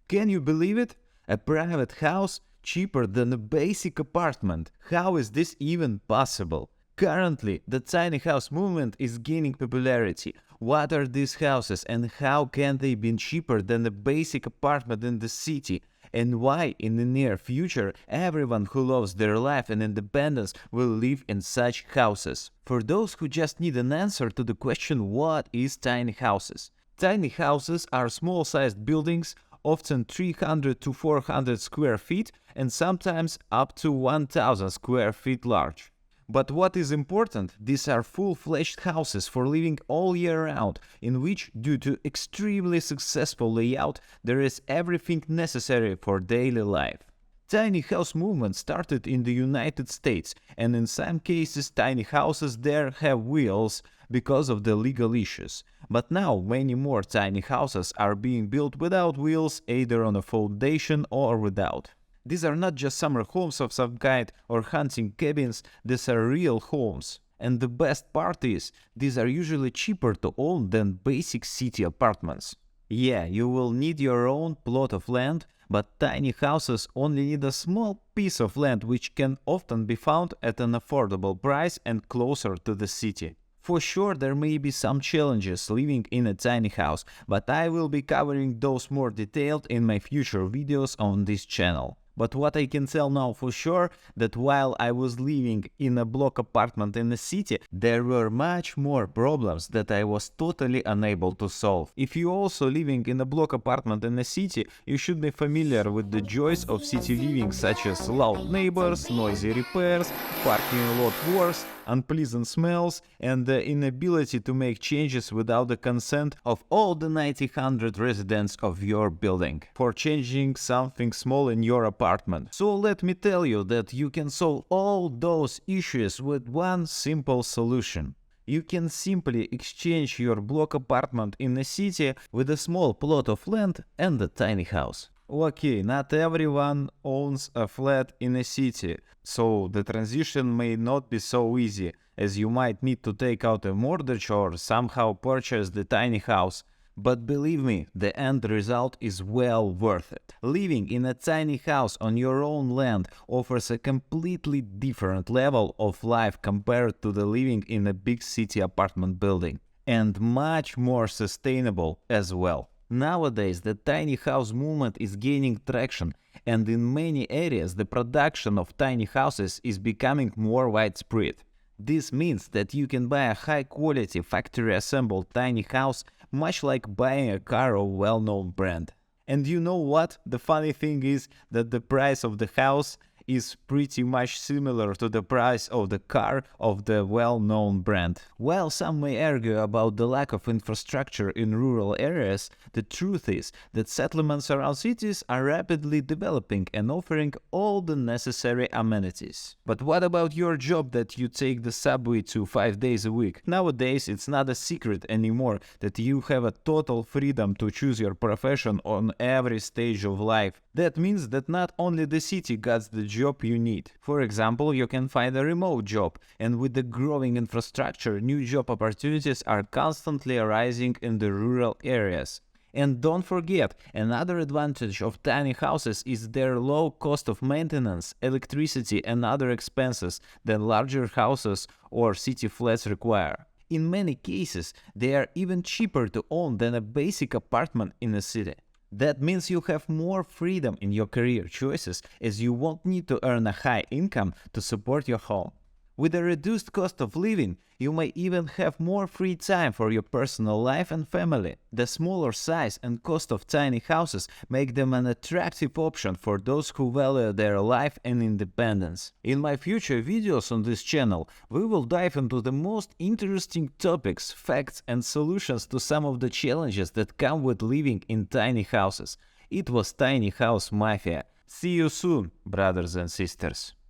Can you believe it? A private house cheaper than a basic apartment. How is this even possible? Currently, the tiny house movement is gaining popularity. What are these houses and how can they be cheaper than a basic apartment in the city? And why, in the near future, everyone who loves their life and independence will live in such houses? For those who just need an answer to the question, what is tiny houses? Tiny houses are small-sized buildings, often 300 to 400 square feet and sometimes up to 1000 square feet large. But what is important, these are full-fledged houses for living all year round, in which, due to extremely successful layout, there is everything necessary for daily life. Tiny house movement started in the United States, and in some cases tiny houses there have wheels because of the legal issues. But now many more tiny houses are being built without wheels, either on a foundation or without. These are not just summer homes of some kind or hunting cabins, these are real homes. And the best part is, these are usually cheaper to own than basic city apartments. Yeah, you will need your own plot of land, but tiny houses only need a small piece of land which can often be found at an affordable price and closer to the city. For sure, there may be some challenges living in a tiny house, but I will be covering those more detailed in my future videos on this channel. But what I can tell now for sure, that while I was living in a block apartment in the city, there were much more problems that I was totally unable to solve. If you're also living in a block apartment in the city, you should be familiar with the joys of city living, such as loud neighbors, noisy repairs, parking lot wars, unpleasant smells, and the inability to make changes without the consent of all the 900 residents of your building for changing something small in your apartment. So let me tell you that you can solve all those issues with one simple solution. You can simply exchange your block apartment in the city with a small plot of land and a tiny house. Okay, not everyone owns a flat in a city, so the transition may not be so easy, as you might need to take out a mortgage or somehow purchase the tiny house. But believe me, the end result is well worth it. Living in a tiny house on your own land offers a completely different level of life compared to the living in a big city apartment building, and much more sustainable as well. Nowadays, the tiny house movement is gaining traction, and in many areas the production of tiny houses is becoming more widespread. This means that you can buy a high-quality factory-assembled tiny house much like buying a car of well-known brand. And you know what? The funny thing is that the price of the house is pretty much similar to the price of the car of the well-known brand. While some may argue about the lack of infrastructure in rural areas, the truth is that settlements around cities are rapidly developing and offering all the necessary amenities. But what about your job that you take the subway to 5 days a week? Nowadays, it's not a secret anymore that you have a total freedom to choose your profession on every stage of life. That means that not only the city got the job you need. For example, you can find a remote job, and with the growing infrastructure, new job opportunities are constantly arising in the rural areas. And don't forget, another advantage of tiny houses is their low cost of maintenance, electricity and other expenses than larger houses or city flats require. In many cases, they are even cheaper to own than a basic apartment in a city. That means you have more freedom in your career choices, as you won't need to earn a high income to support your home. With a reduced cost of living, you may even have more free time for your personal life and family. The smaller size and cost of tiny houses make them an attractive option for those who value their life and independence. In my future videos on this channel, we will dive into the most interesting topics, facts and solutions to some of the challenges that come with living in tiny houses. It was Tiny House Mafia. See you soon, brothers and sisters.